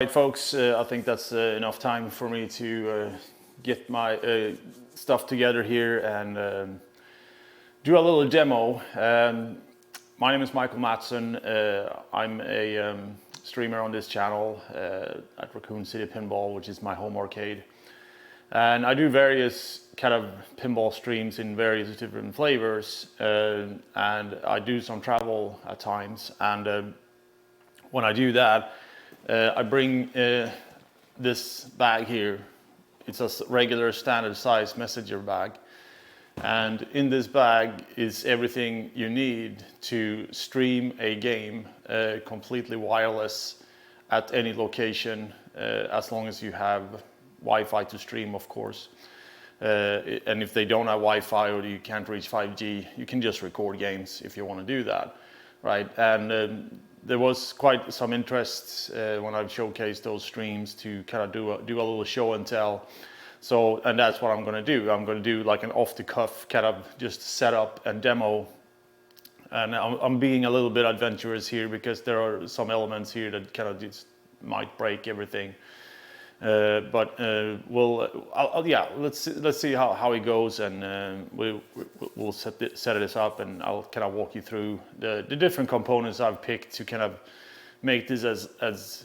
Folks, I think that's enough time for me to get my stuff together here and do a little demo. My name is Michael Mattsson. I'm a streamer on this channel at Raccoon City Pinball, which is my home arcade. And I do various kind of pinball streams in various different flavors, and I do some travel at times. And when I do that, I bring this bag here. It's a regular standard size messenger bag. And in this bag is everything you need to stream a game completely wireless at any location, as long as you have Wi-Fi to stream, of course. And if they don't have Wi-Fi or you can't reach 5G, you can just record games if you want to do that, right? And there was quite some interest when I've showcased those streams to kind of do a little show and tell. So, and that's what I'm going to do. I'm going to do like an off-the-cuff kind of just setup and demo. And I'm being a little bit adventurous here because there are some elements here that kind of just might break everything. But let's see how it goes, and we'll set this up, and I'll kind of walk you through the different components I've picked to kind of make this as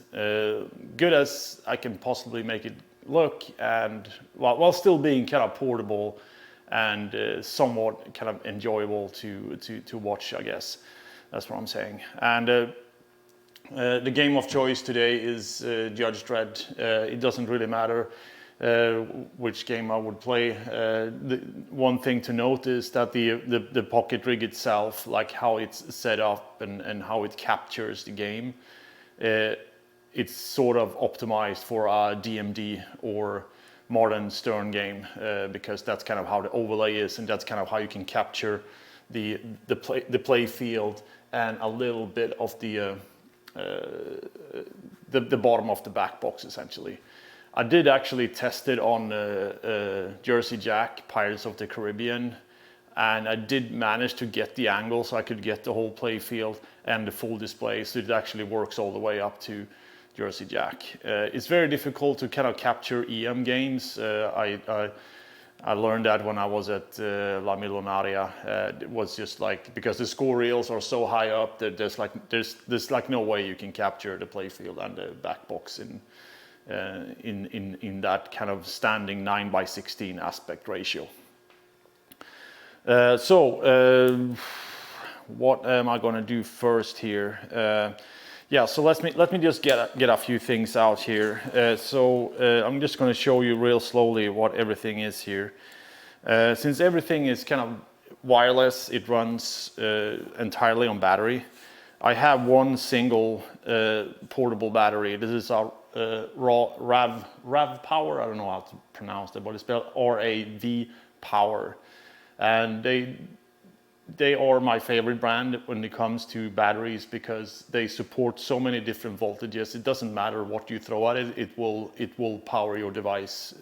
good as I can possibly make it look, and while still being kind of portable and somewhat kind of enjoyable to watch, I guess. That's what I'm saying. And the game of choice today is Judge Dredd. It doesn't really matter which game I would play. The one thing to note is that the pocket rig itself, like how it's set up and how it captures the game, it's sort of optimized for a DMD or modern Stern game, because that's kind of how the overlay is, and that's kind of how you can capture the play field and a little bit of the bottom of the back box, essentially. I did actually test it on Jersey Jack, Pirates of the Caribbean, and I did manage to get the angle so I could get the whole play field and the full display, so it actually works all the way up to Jersey Jack. It's very difficult to kind of capture EM games. I learned that when I was at La Millonaria. It was just like, because the score reels are so high up that there's like no way you can capture the playfield and the back box in that kind of standing 9:16 aspect ratio. What am I going to do first here? So let me just get a few things out here. I'm just going to show you real slowly what everything is here. Since everything is kind of wireless, it runs entirely on battery. I have one single portable battery. This is our RAV Power. I don't know how to pronounce it, but it's spelled RAV Power, and they are my favorite brand when it comes to batteries, because they support so many different voltages. It doesn't matter what you throw at it, it will power your device,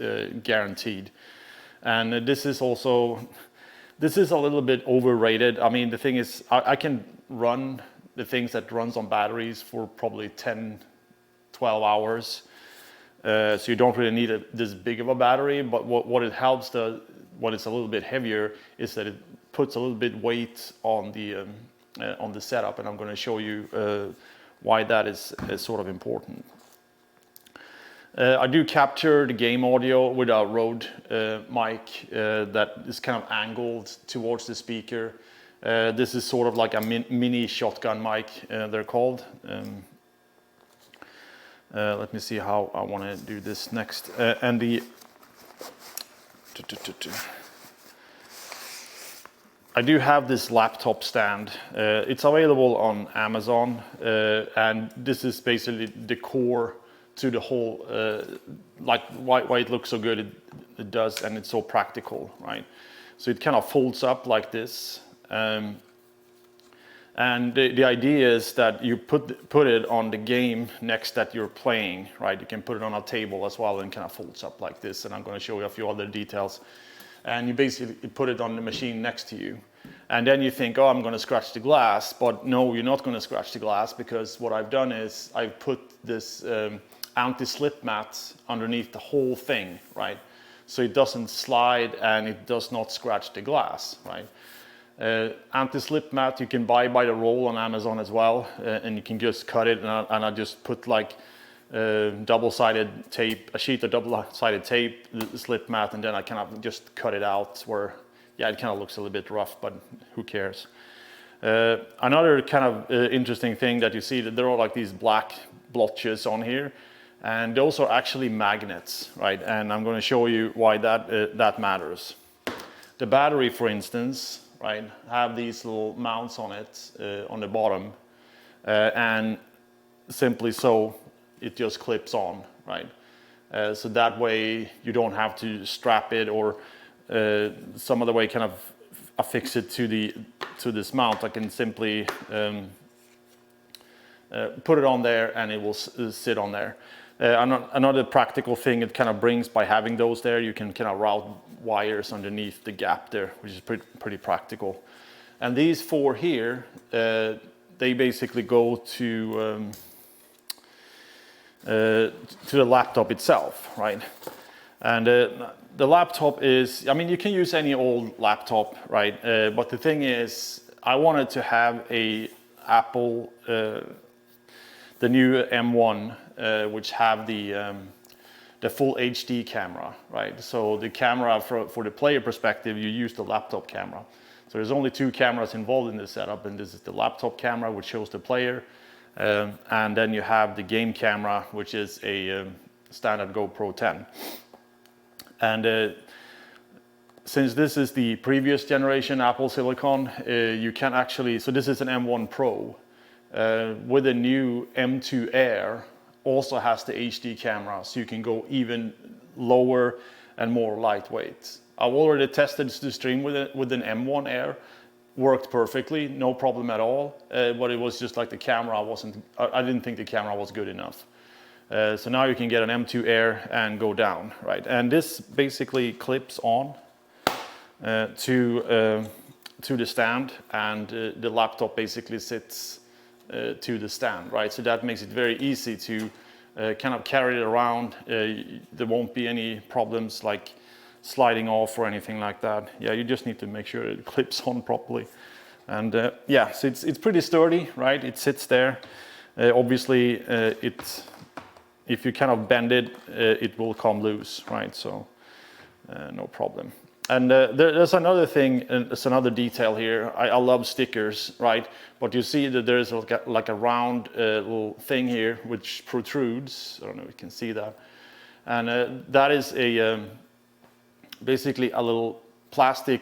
guaranteed. And this is a little bit overrated. I mean, the thing is, I can run the things that runs on batteries for probably 10-12 hours. So you don't really need this big of a battery, but what it helps, when it's a little bit heavier, is that it puts a little bit weight on the setup, and I'm going to show you why that is sort of important. I do capture the game audio with a Rode mic that is kind of angled towards the speaker. This is sort of like a mini shotgun mic, they're called. Let me see how I want to do this next. I do have this laptop stand. It's available on Amazon, and this is basically the core to the whole, like why it looks so good, it does, and it's so practical, right? So it kind of folds up like this, and the idea is that you put it on the game next that you're playing, right? You can put it on a table as well, and kind of folds up like this, and I'm going to show you a few other details. And you basically put it on the machine next to you. And then you think, oh, I'm going to scratch the glass. But no, you're not going to scratch the glass, because what I've done is I've put this anti-slip mat underneath the whole thing, right? So it doesn't slide and it does not scratch the glass, right? Anti-slip mat you can buy by the roll on Amazon as well, and you can just cut it, and I just put like double-sided tape, a sheet of double-sided tape, the slip mat, and then I kind of just cut it out where, yeah, it kind of looks a little bit rough, but who cares? Another kind of interesting thing that you see, that there are like these black blotches on here, and those are actually magnets, right? And I'm going to show you why that matters. The battery, for instance, right, have these little mounts on it on the bottom, and simply so it just clips on, right? So that way you don't have to strap it or some other way kind of affix it to this mount. I can simply put it on there and it will sit on there. Another practical thing it kind of brings by having those there, you can kind of route wires underneath the gap there, which is pretty practical. And these four here, they basically go to the laptop itself, right? And the laptop is, I mean, you can use any old laptop, right? But the thing is, I wanted to have a Apple, the new M1, which have the full HD camera, right? So the camera for the player perspective, you use the laptop camera. So there's only two cameras involved in this setup, and this is the laptop camera, which shows the player, and then you have the game camera, which is a standard GoPro 10. And since this is the previous generation Apple Silicon, you can actually, so this is an M1 Pro, with a new M2 Air, also has the HD camera, so you can go even lower and more lightweight. I've already tested the stream with an M1 Air, worked perfectly, no problem at all, but it was just like the camera I didn't think the camera was good enough. So now you can get an M2 Air and go down, right? And this basically clips on to the stand, and the laptop basically sits to the stand, right? So that makes it very easy to kind of carry it around. There won't be any problems like sliding off or anything like that. Yeah, you just need to make sure it clips on properly. And yeah, so it's pretty sturdy, right? It sits there. Obviously, if you kind of bend it, it will come loose, right? So no problem. And there's another thing, there's another detail here. I love stickers, right? But you see that there's like a round little thing here which protrudes. I don't know if you can see that. And that is basically a little plastic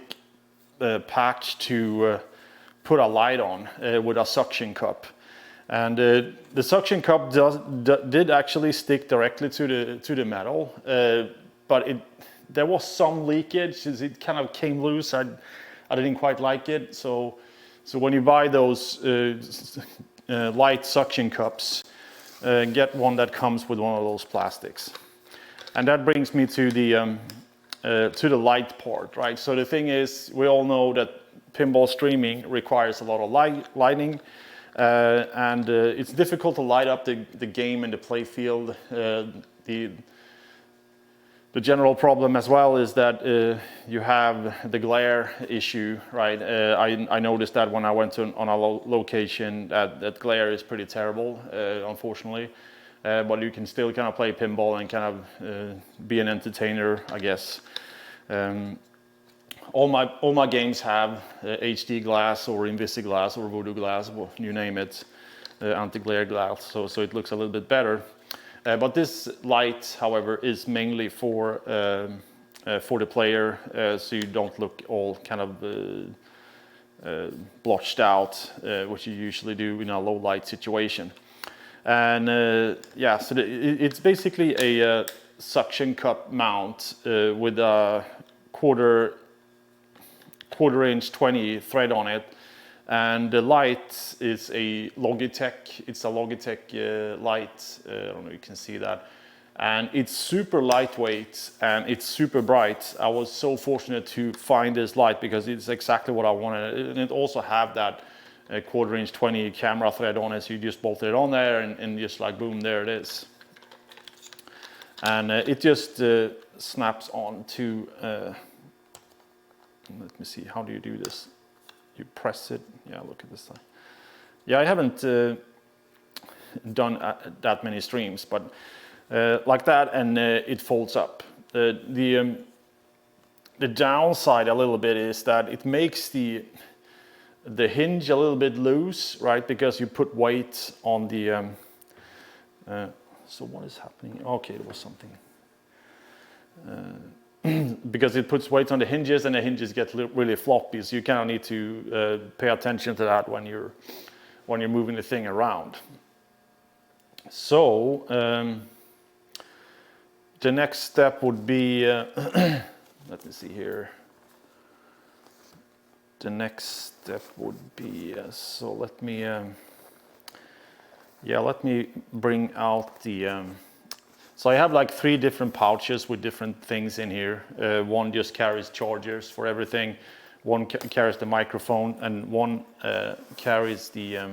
patch to put a light on with a suction cup. And the suction cup did actually stick directly to the metal, but there was some leakage. It kind of came loose. I didn't quite like it. So when you buy those light suction cups, get one that comes with one of those plastics. And that brings me to the light part, right? So the thing is, we all know that pinball streaming requires a lot of lighting. And it's difficult to light up the game and the play field. The general problem as well is that you have the glare issue, right? I noticed that when I went on a location that glare is pretty terrible, unfortunately. But you can still kind of play pinball and kind of be an entertainer, I guess. All my games have HD glass or Invisiglass or Voodoo glass, or you name it, anti-glare glass, so it looks a little bit better. But this light, however, is mainly for the player, so you don't look all kind of blotched out, which you usually do in a low light situation. And yeah, so it's basically a suction cup mount with a quarter inch 20 thread on it, and the light is a Logitech. It's a Logitech light. I don't know if you can see that, and it's super lightweight and it's super bright. I was so fortunate to find this light because it's exactly what I wanted, and it also have that quarter inch 20 camera thread on it. So you just bolt it on there and just like boom, there it is. and it just snaps on to, let me see, how do you do this? You press it, yeah, look at this side. Yeah, I haven't done that many streams, but like that, and it folds up. The downside a little bit is that it makes the hinge a little bit loose, right? Because you put weight on the. So what is happening? Okay, there was something. Because it puts weight on the hinges, and the hinges get really floppy, so you kind of need to pay attention to that when you're moving the thing around. So the next step would be, let me see here. The next step would be, so let me bring out the. So I have like 3 different pouches with different things in here. One just carries chargers for everything. One carries the microphone, and one carries the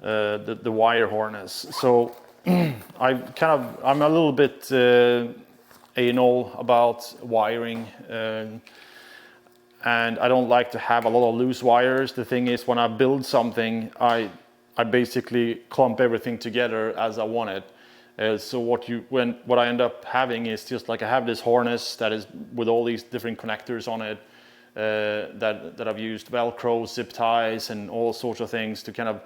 wire harness. So I'm a little bit anal about wiring, and I don't like to have a lot of loose wires. The thing is, when I build something, I basically clump everything together as I want it. So what I end up having is just like I have this harness that is with all these different connectors on it that I've used Velcro, zip ties, and all sorts of things to kind of,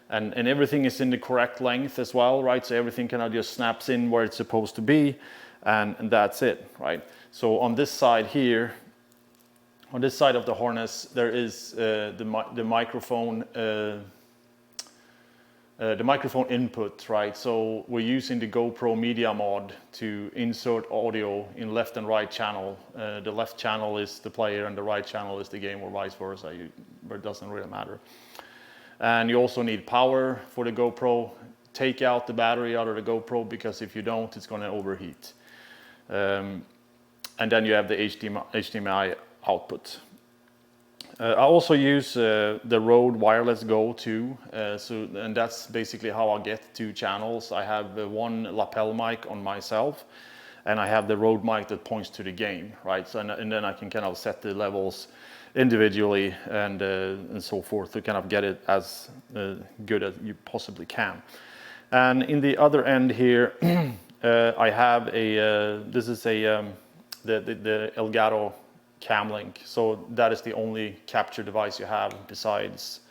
and everything is in the correct length as well, right? So everything kind of just snaps in where it's supposed to be, and that's it, right? So on this side here, on this side of the harness, there is the microphone input, right? So we're using the GoPro Media Mod to insert audio in left and right channel. The left channel is the player and the right channel is the game, or vice versa, but it doesn't really matter. And you also need power for the GoPro. Take out the battery out of the GoPro, because if you don't, it's going to overheat. And then you have the HDMI output. I also use the Rode Wireless Go 2, and that's basically how I get 2 channels. I have one lapel mic on myself, and I have the Rode mic that points to the game, right? So, and then I can kind of set the levels individually and so forth to kind of get it as good as you possibly can. And in the other end here, I have this is the Elgato Cam Link. So that is the only capture device you have besides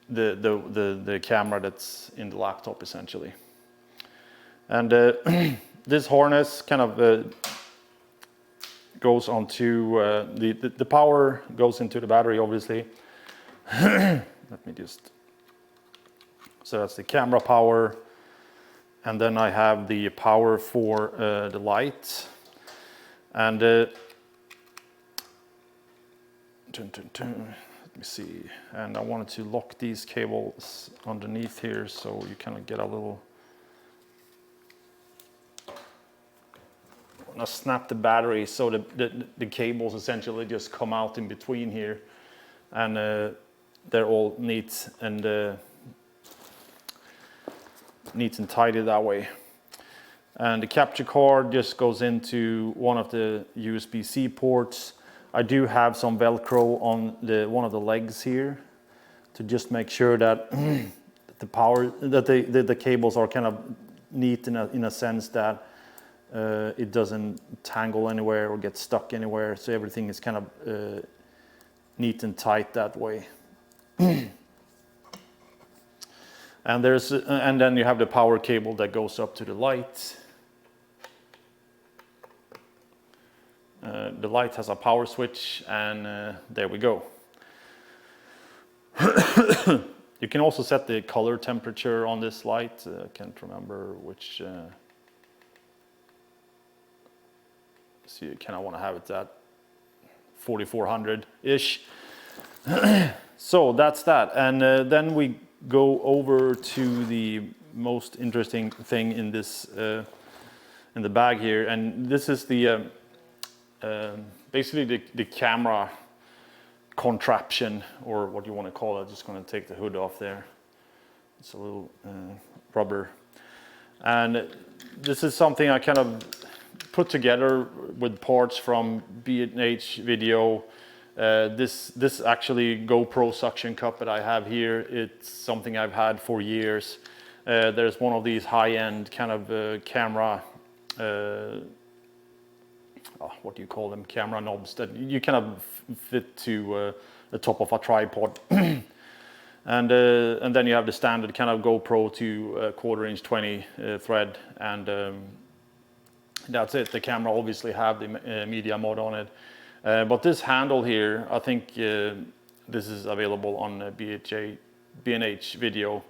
the camera that's in the laptop, essentially. And this harness kind of goes onto the power goes into the battery, obviously. Let me just. So that's the camera power, and then I have the power for the light, and let me see. And I wanted to lock these cables underneath here, so you kind of get a little. I snap the battery so the cables essentially just come out in between here, and they're all neat and tidy that way. And the capture card just goes into one of the USB-C ports. I do have some Velcro on one of the legs here to just make sure that the cables are kind of neat in a sense that it doesn't tangle anywhere or get stuck anywhere. So everything is kind of neat and tight that way. And then you have the power cable that goes up to the light. The light has a power switch, and there we go. You can also set the color temperature on this light. I can't remember which. So you kind of want to have it at 4400-ish. So that's that. And then we go over to the most interesting thing in this in the bag here, and this is the basically the camera contraption, or what you want to call it. I'm just going to take the hood off there. It's a little rubber, and this is something I kind of put together with parts from B&H Video. This actually GoPro suction cup that I have here, it's something I've had for years. There's one of these high-end kind of camera, what do you call them, camera knobs that you kind of fit to the top of a tripod. And then you have the standard kind of GoPro to 1/4" 20 thread, and that's it. The camera obviously have the media mod on it, but this handle here, I think this is available on B&H Video.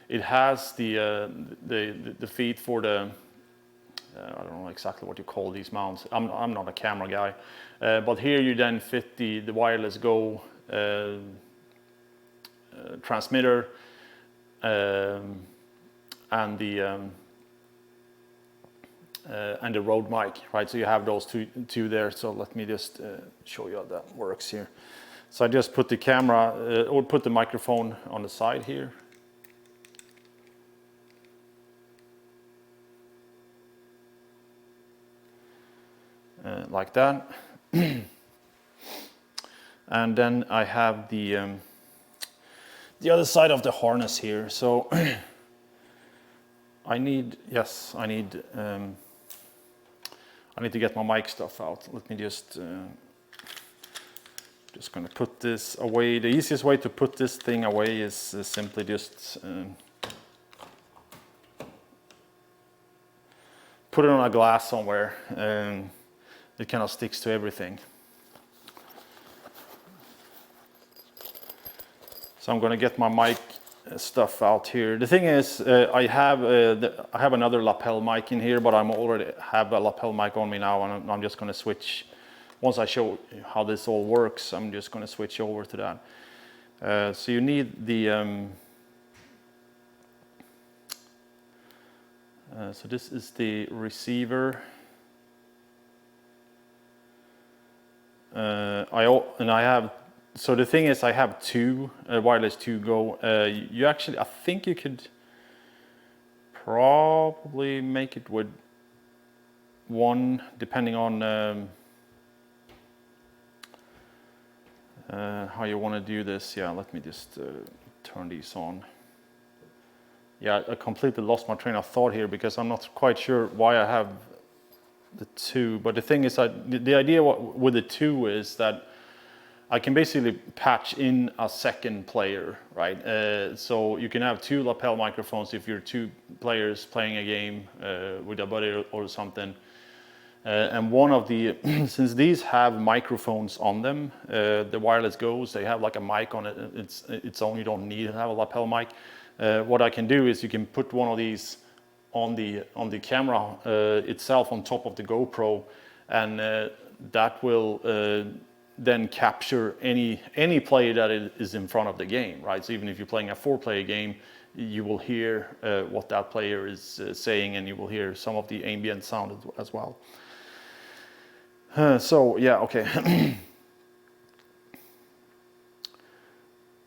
It has the feet for the I don't know exactly what you call these mounts. I'm not a camera guy, but here you then fit the wireless Go transmitter and the Rode mic, right? So you have those two there. So let me just show you how that works here. So I just put the camera or put the microphone on the side here. Like that. And then I have the other side of the harness here. So I need to get my mic stuff out. Let me just gonna put this away. The easiest way to put this thing away is simply just put it on a glass somewhere. It kind of sticks to everything. So I'm going to get my mic stuff out here. The thing is, I have another lapel mic in here, but I'm already have a lapel mic on me now, and I'm just going to switch. Once I show how this all works, I'm just going to switch over to that. So you need the. So this is the receiver. So the thing is, I have two wireless 2 Go. I think you could probably make it with one, depending on how you want to do this. Yeah, let me just turn these on. Yeah, I completely lost my train of thought here because I'm not quite sure why I have the two. But the thing is, the idea with the two is that I can basically patch in a second player, right? So you can have two lapel microphones if you're two players playing a game with a buddy or something. And one of the, since these have microphones on them, the wireless Go's, they have like a mic on it. Its own, you don't need to have a lapel mic. What I can do is you can put one of these on the camera itself on top of the GoPro, and that will then capture any player that is in front of the game, right? So even if you're playing a 4-player game, you will hear what that player is saying, and you will hear some of the ambient sound as well. So yeah, okay.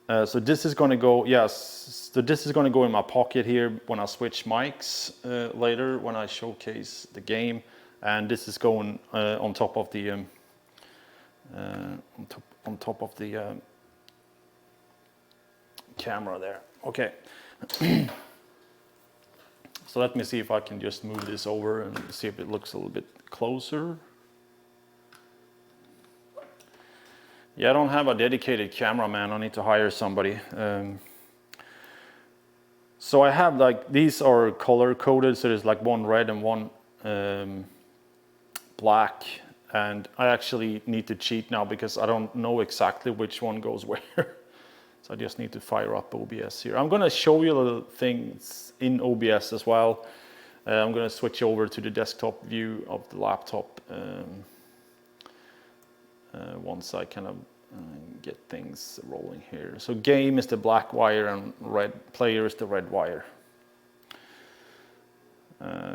So this is going to go, yes, so this is going to go in my pocket here when I switch mics later, when I showcase the game, and this is going on top of the camera there. Okay. So let me see if I can just move this over and see if it looks a little bit closer. Yeah, I don't have a dedicated cameraman. I need to hire somebody. So I have like, these are color coded, so there's like one red and one black. And I actually need to cheat now because I don't know exactly which one goes where. So I just need to fire up OBS here. I'm going to show you little things in OBS as well. I'm going to switch over to the desktop view of the laptop once I kind of get things rolling here. So game is the black wire and red player is the red wire.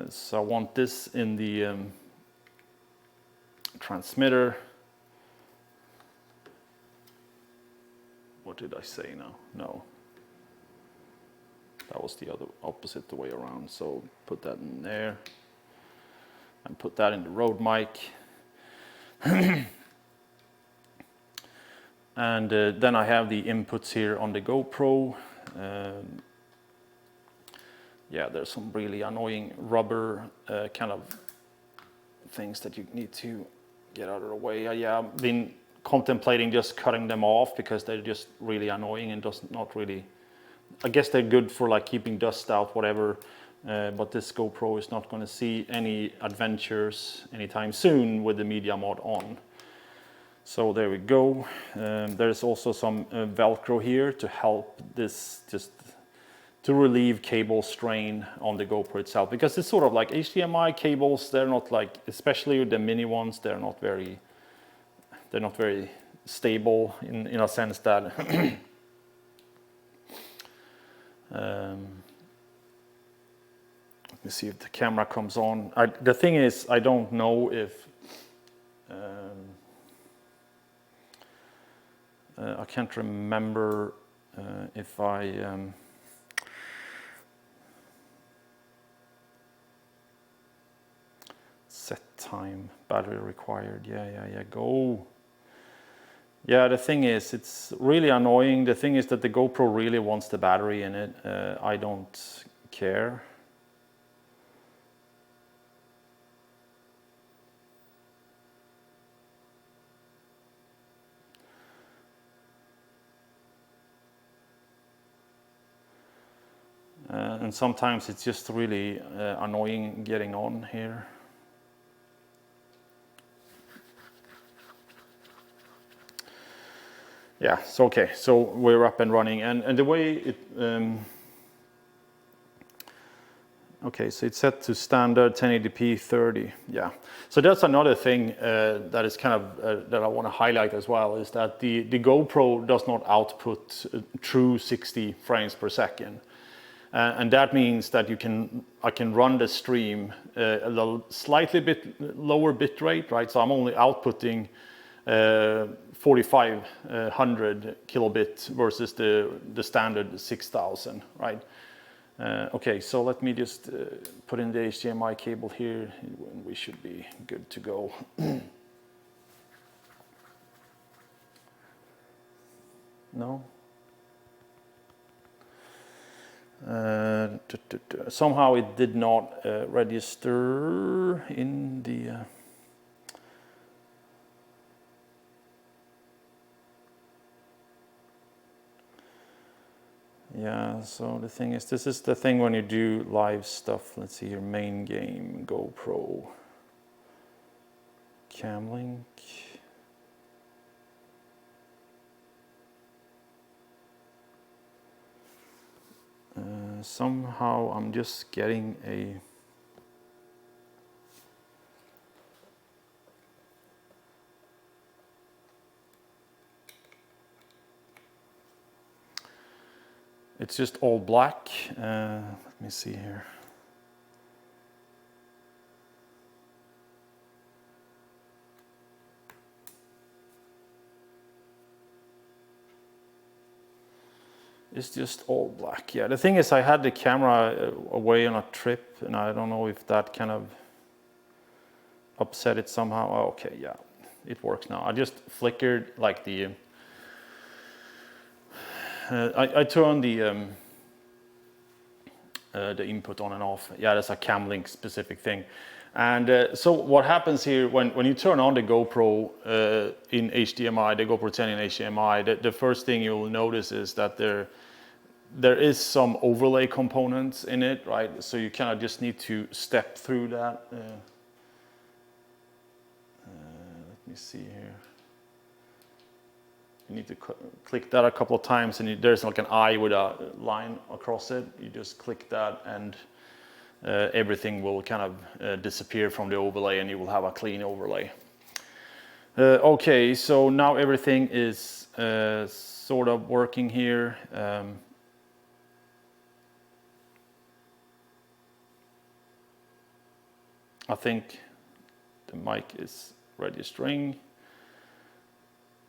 So I want this in the transmitter. What did I say now? No. That was the other opposite the way around. So put that in there. and put that in the Rode mic. And then I have the inputs here on the GoPro. Yeah, there's some really annoying rubber kind of things that you need to get out of the way. Yeah, I've been contemplating just cutting them off because they're just really annoying and does not really, I guess they're good for like keeping dust out, whatever, but this GoPro is not going to see any adventures anytime soon with the media mod on. So there we go. There's also some Velcro here to help this, just to relieve cable strain on the GoPro itself, because it's sort of like HDMI cables. They're not like, especially the mini ones, they're not very stable in a sense that let me see if the camera comes on. The thing is, I don't know if I can't remember if I set time, battery required. Yeah, go. Yeah, the thing is, it's really annoying. The thing is that the GoPro really wants the battery in it. I don't care. And sometimes it's just really annoying getting on here. Yeah, so okay, so we're up and running, and the way it, okay, so it's set to standard 1080p 30, yeah. So that's another thing that is kind of, that I want to highlight as well, is that the GoPro does not output true 60 frames per second. And that means that I can run the stream a little, slightly bit lower bit rate, right? So I'm only outputting 4500 kilobit versus the standard 6000, right? Okay, so let me just put in the HDMI cable here, and we should be good to go. No? Somehow it did not register in the yeah, so the thing is, this is the thing when you do live stuff. Let's see here, main game, GoPro, Camlink. Somehow I'm just getting a it's just all black. Let me see here. It's just all black. Yeah, the thing is, I had the camera away on a trip, and I don't know if that kind of upset it somehow. Oh, okay, yeah, it works now. I just flickered like the I turned the input on and off. Yeah, that's a Camlink specific thing. And so what happens here when you turn on the GoPro in HDMI, the GoPro 10 in HDMI, the first thing you'll notice is that there is some overlay components in it, right? So you kind of just need to step through that. Let me see here. You need to click that a couple of times, and there's like an eye with a line across it. You just click that, and everything will kind of disappear from the overlay, and you will have a clean overlay. Okay, so now everything is sort of working here. I think the mic is registering,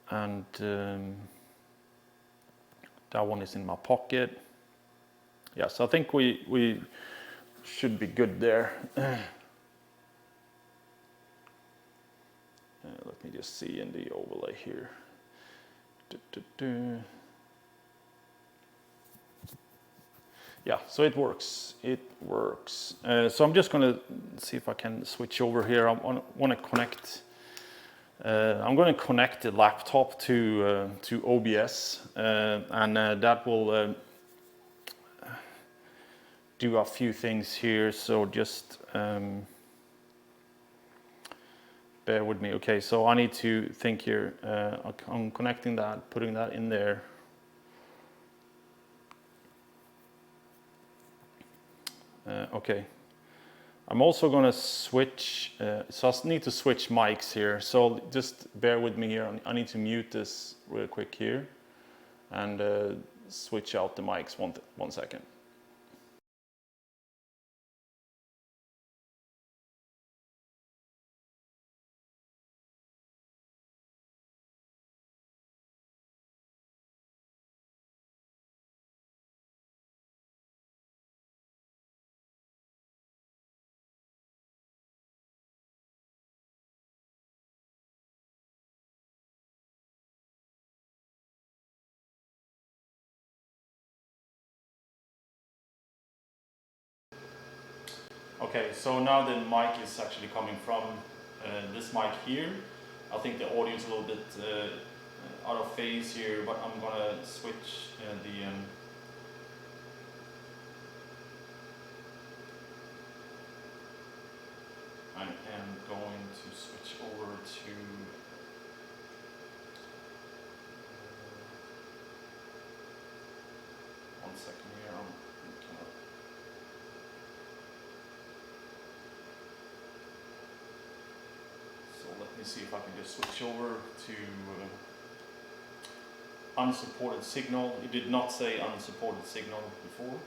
and that one is in my pocket. Yeah, so I think we should be good there. just see in the overlay here. Yeah, so it works. It works. So I'm just going to see if I can switch over here. I want to connect. I'm going to connect the laptop to OBS, and that will do a few things here. So just bear with me. Okay, so I need to think here. I'm connecting that, putting that in there. Okay. I'm also going to switch, so I need to switch mics here. So just bear with me here. I need to mute this real quick here and switch out the mics one second. Okay, so now the mic is actually coming from this mic here. I think the audio is a little bit out of phase here, but I'm gonna switch I am going to switch over to one second here. So let me see if I can just switch over to unsupported signal. It did not say unsupported signal before.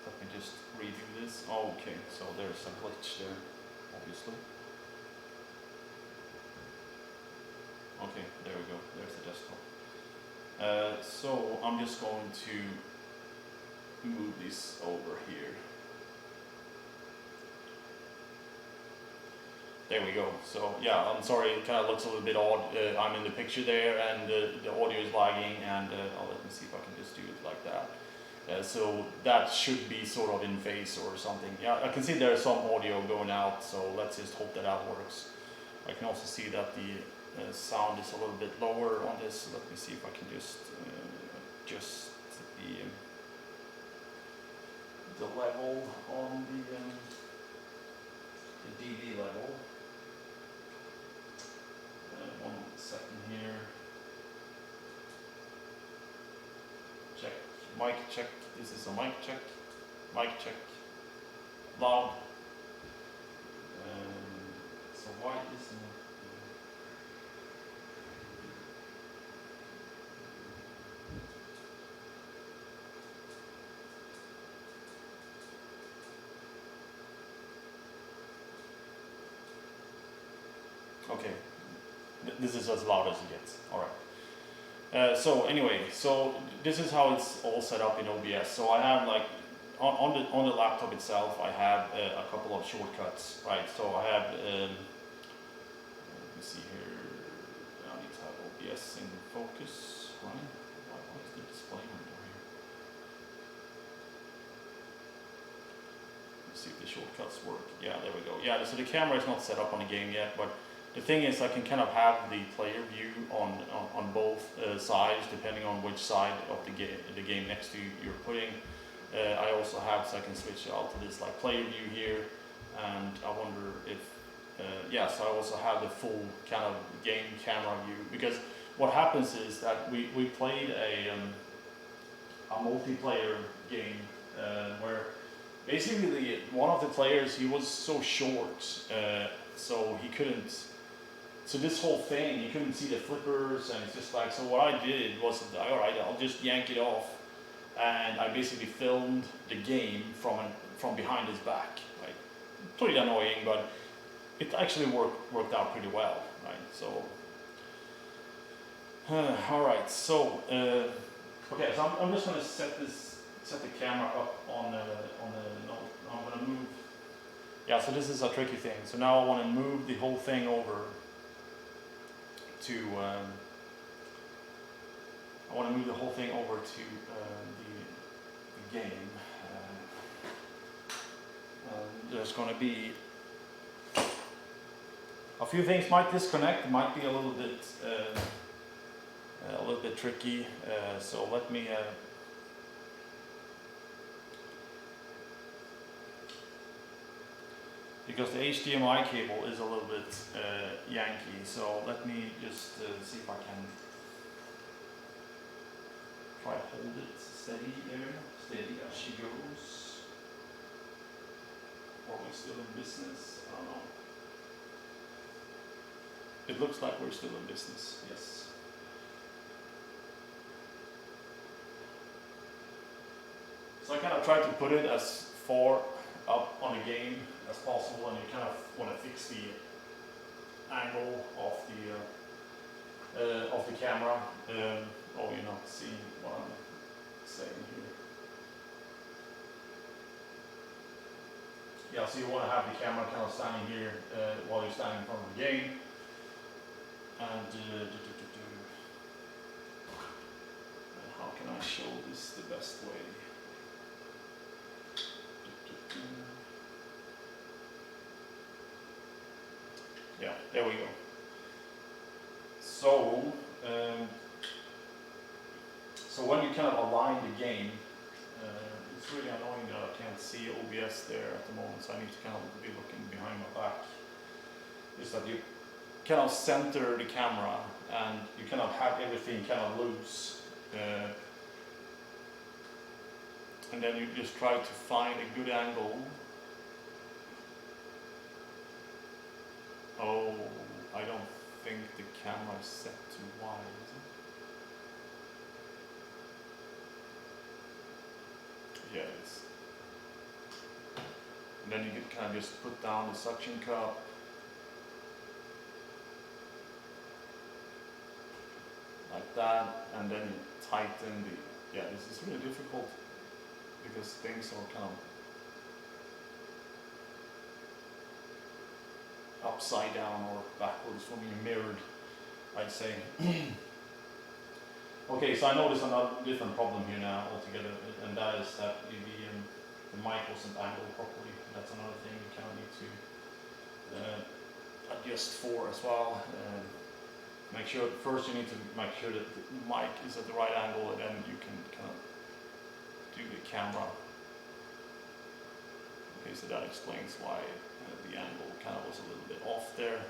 Let me just review this. Oh, okay, so there's a glitch there, obviously. Okay, there we go. There's the desktop. So I'm just going to move this over here. There we go. So yeah, I'm sorry, it kind of looks a little bit odd. I'm in the picture there and the audio is lagging, and let me see if I can just do it like that. So that should be sort of in phase or something. Yeah, I can see there's some audio going out, so let's just hope that that works. I can also see that the sound is a little bit lower on this. Let me see if I can just adjust the level on the DV level. 1 second here. Check, mic check. This is a mic check. Mic check. Loud. So why isn't it? Okay, this is as loud as it gets. All right. So anyway, so this is how it's all set up in OBS. So I have like on the laptop itself, I have a couple of shortcuts, right? So I have let me see here. I need to have OBS in focus, right? Why is the display window here? Let's see if the shortcuts work. Yeah, there we go. Yeah, so the camera is not set up on the game yet, but the thing is, I can kind of have the player view on both sides, depending on which side of the game next to you're putting. I also have, so I can switch out to this like player view here, and I wonder if, yeah, so I also have the full kind of game camera view, because what happens is that we played a multiplayer game where basically one of the players, he was so short, so he couldn't. So this whole thing, you couldn't see the flippers, and it's just like, so what I did was, all right, I'll just yank it off, and I basically filmed the game from behind his back, right? Pretty annoying, but it actually worked out pretty well, right? So, all right, so okay, so I'm just gonna set the camera up on the. No, I'm gonna move. yeah, so this is a tricky thing. So now I want to move the whole thing over to I want to move the whole thing over to the game. There's going to be a few things might disconnect, might be a little bit tricky. So let me. Because the HDMI cable is a little bit yanky, so let me just see if I can try to hold it steady there, steady as she goes. Are we still in business? I don't know. It looks like we're still in business, yes. So I kind of try to put it as far up on the game as possible, and you kind of want to fix the angle of the camera. Oh, you're not seeing what I'm saying here. Yeah, so you want to have the camera kind of standing here while you're standing in front of the game. And how can I show this the best way? Yeah, there we go. So, so when you kind of align the game, it's really annoying that I can't see OBS there at the moment, so I need to kind of be looking behind my back. Is that you kind of center the camera and you kind of have everything kind of loose. And then you just try to find a good angle. Oh, I don't think the camera is set too wide, is it? Yeah, it is. And then you can kind of just put down the suction cup. Like that, and then you tighten the, yeah, this is really difficult because things are kind of upside down or backwards from being mirrored, I'd say. Okay, so I noticed another different problem here now altogether, and that is that the mic wasn't angled properly. That's another thing you kind of need to adjust for as well. Make sure, first you need to make sure that the mic is at the right angle, and then you can kind of do the camera. Okay, so that explains why the angle kind of was a little bit off there.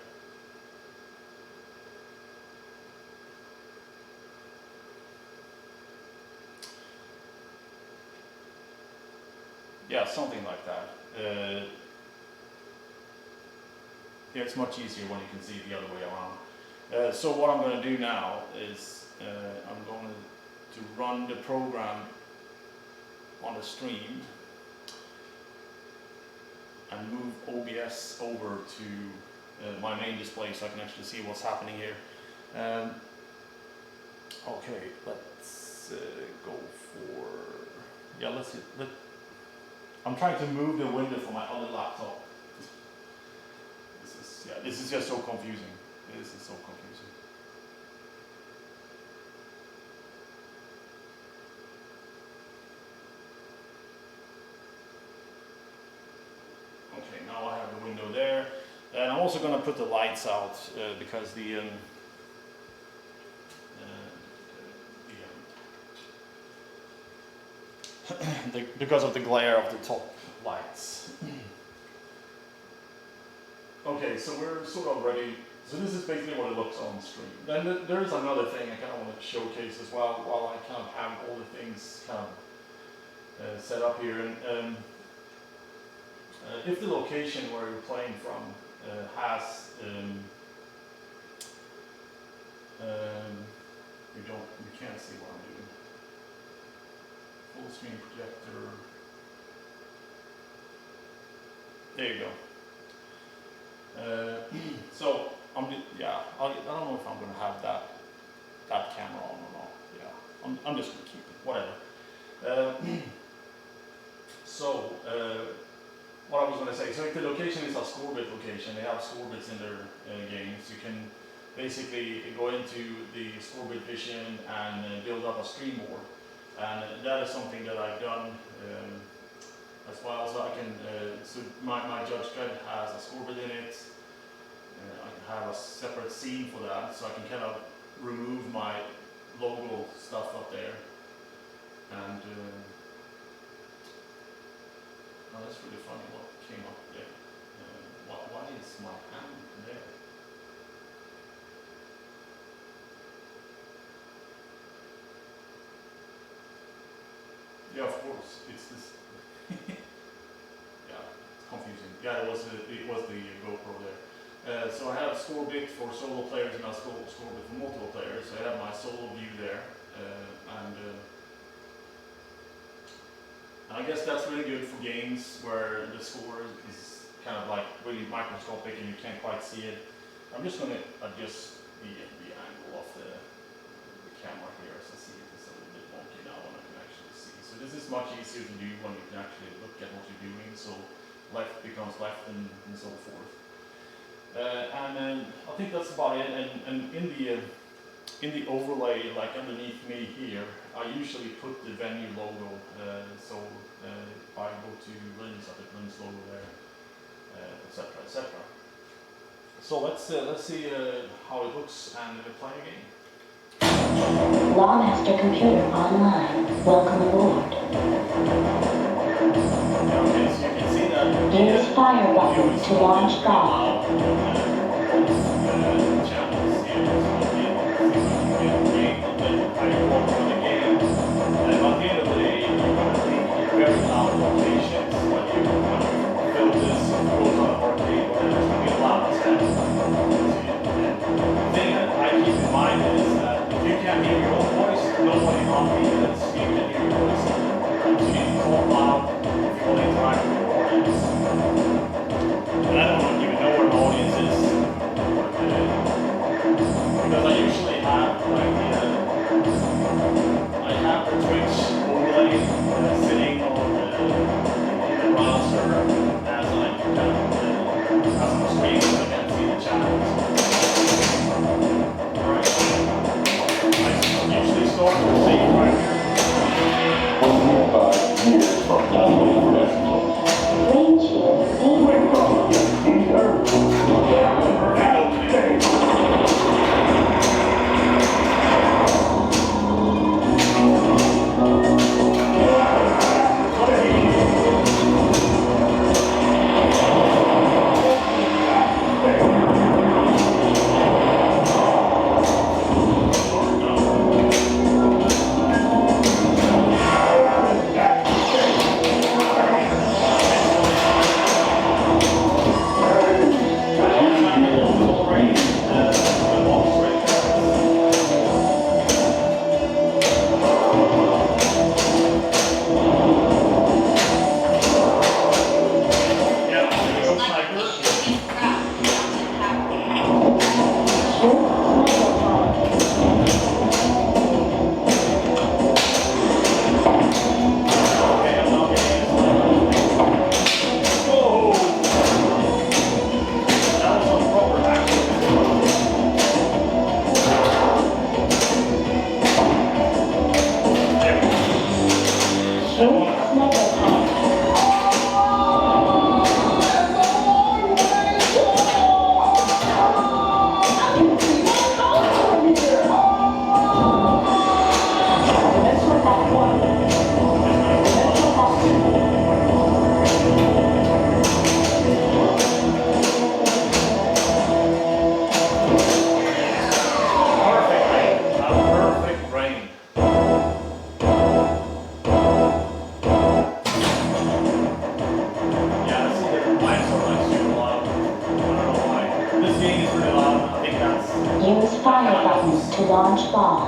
Yeah, something like that. Yeah, it's much easier when you can see it the other way around. So what I'm going to do now is I'm going to run the program on the stream and move OBS over to my main display so I can actually see what's happening here. Okay, let's go for, yeah, let's hit, I'm trying to move the window for my other laptop. This is just so confusing. This is so confusing. Okay, now I have the window there. And I'm also going to put the lights out because because of the glare of the top lights. Okay, so we're sort of ready. So this is basically what it looks on the screen. Then there is another thing I kind of want to showcase as well, while I kind of have all the things kind of set up here. And if the location where you're playing from has you can't see what I'm doing. Full screen projector. There you go. So I don't know if I'm going to have that camera on or not. Yeah, I'm just going to keep it. Whatever. So what I was going to say, so if the location is a score bit location, they have score bits in their games, you can basically go into the score bit vision and build up a stream board. And that is something that I've done as well, so I can, so my Judge Dredd has a score bit in it. I can have a separate scene for that, so I can kind of remove my logo stuff up there. And oh, that's really funny what came up there. Why is my hand there? Yeah, of course, it's this. Yeah, it's confusing. Yeah, it was the GoPro there. So I have score bit for solo players and a score bit for multiple players. So I have my solo view there, and I guess that's really good for games where the score is kind of like really microscopic and you can't quite see it. I'm just going to adjust the angle of the camera here, so see if it's a little bit wonky now when I can actually see. So this is much easier to do when you can actually look at what you're doing, so left becomes left and so forth. And then I think that's about it. And in the overlay, like underneath me here, I usually put the venue logo. So if I go to Lens, I put Lens logo there, etc., etc. So let's see how it looks and play a game. Lawmaster computer online. Welcome aboard. Okay, so you can see that. Use fire button to launch golf. Channels here, so you can get game, and then I walk on the game. And at the end of the day, you're going to need very loud locations when you build this goes on arcade, where there's going to be a loud sound. The thing that I keep in mind is that if you can't hear your own voice, nobody on me that's you can hear your voice. So you need to talk loud if you want to interact with your audience. And I don't even know where the audience is. Because I usually have like I have the Twitch overlay sitting on in the browser as I kind of as I'm streaming, so I can see the channels. Alright. I usually start with save right here. 25 years from now, Range shield the earth. Use fire buttons to launch ball.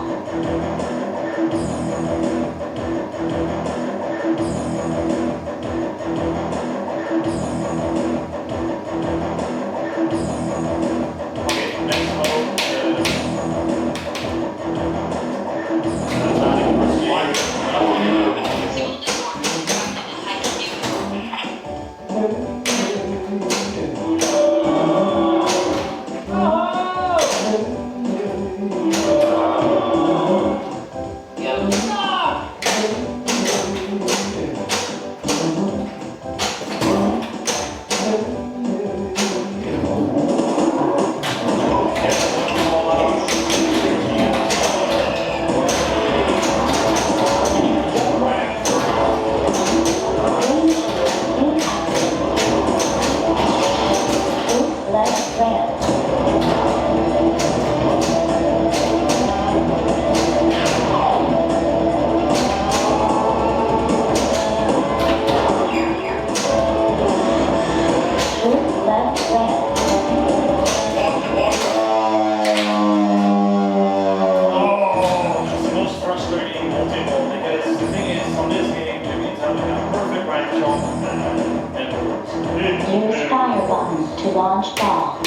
Use fire button to launch ball.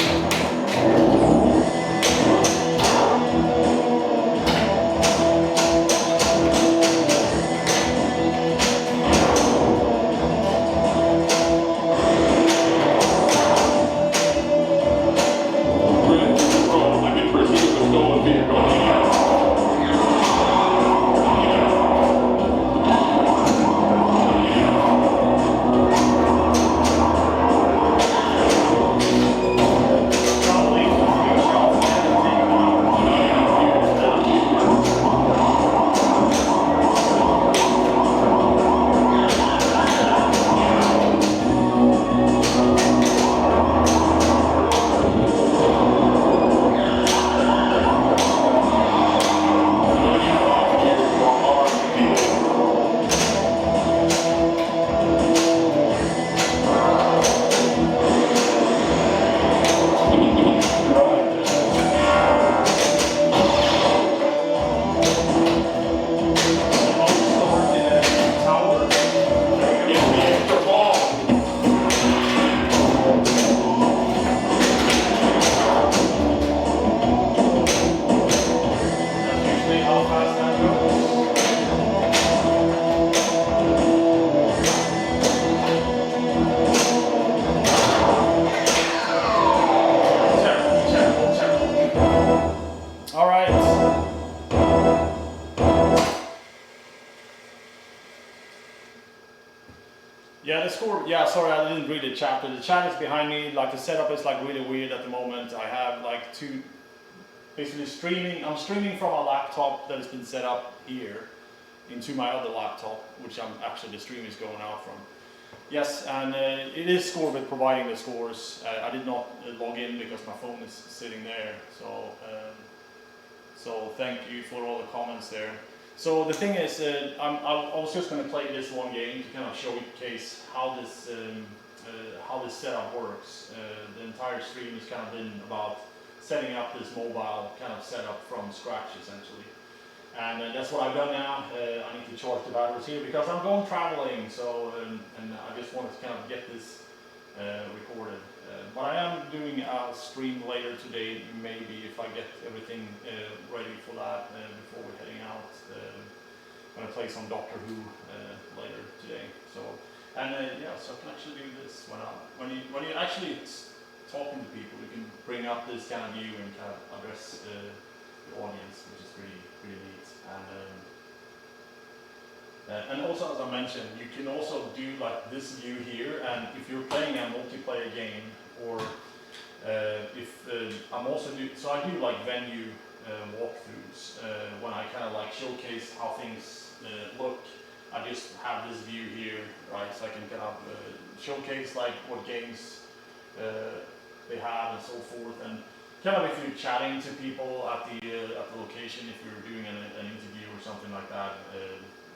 Yeah, the score, yeah, sorry, I didn't read the chat. The chat is behind me, like the setup is like really weird at the moment. I have like basically I'm streaming from a laptop that has been set up here into my other laptop, which actually the stream is going out from. Yes, and it is Scorebit providing the scores. I did not log in because my phone is sitting there, so thank you for all the comments there. So the thing is, I was just going to play this one game to kind of showcase how this setup works. The entire stream has kind of been about setting up this mobile kind of setup from scratch essentially. And that's what I've done now. I need to charge the batteries here because I'm going traveling, so and I just wanted to kind of get this recorded. But I am doing a stream later today, maybe if I get everything ready for that before we're heading out. I'm going to play some Doctor Who later today. So yeah, so I can actually do this when you actually talking to people, you can bring up this kind of view and kind of address the audience, which is pretty neat. And also, as I mentioned, you can also do like this view here, and if you're playing a multiplayer game, or I'm also so I do like venue walkthroughs when I kind of like showcase how things look. I just have this view here, right? So I can kind of showcase like what games they have and so forth, and kind of if you're chatting to people at the location, if you're doing an interview or something like that,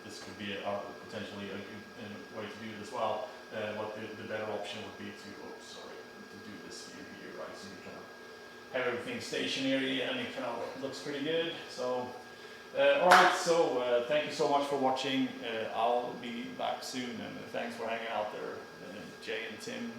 this could be potentially a good way to do it as well. But the better option would be to do this view here, right? So you kind of have everything stationary and it kind of looks pretty good. So all right, so thank you so much for watching. I'll be back soon, and thanks for hanging out there, Jay and Tim.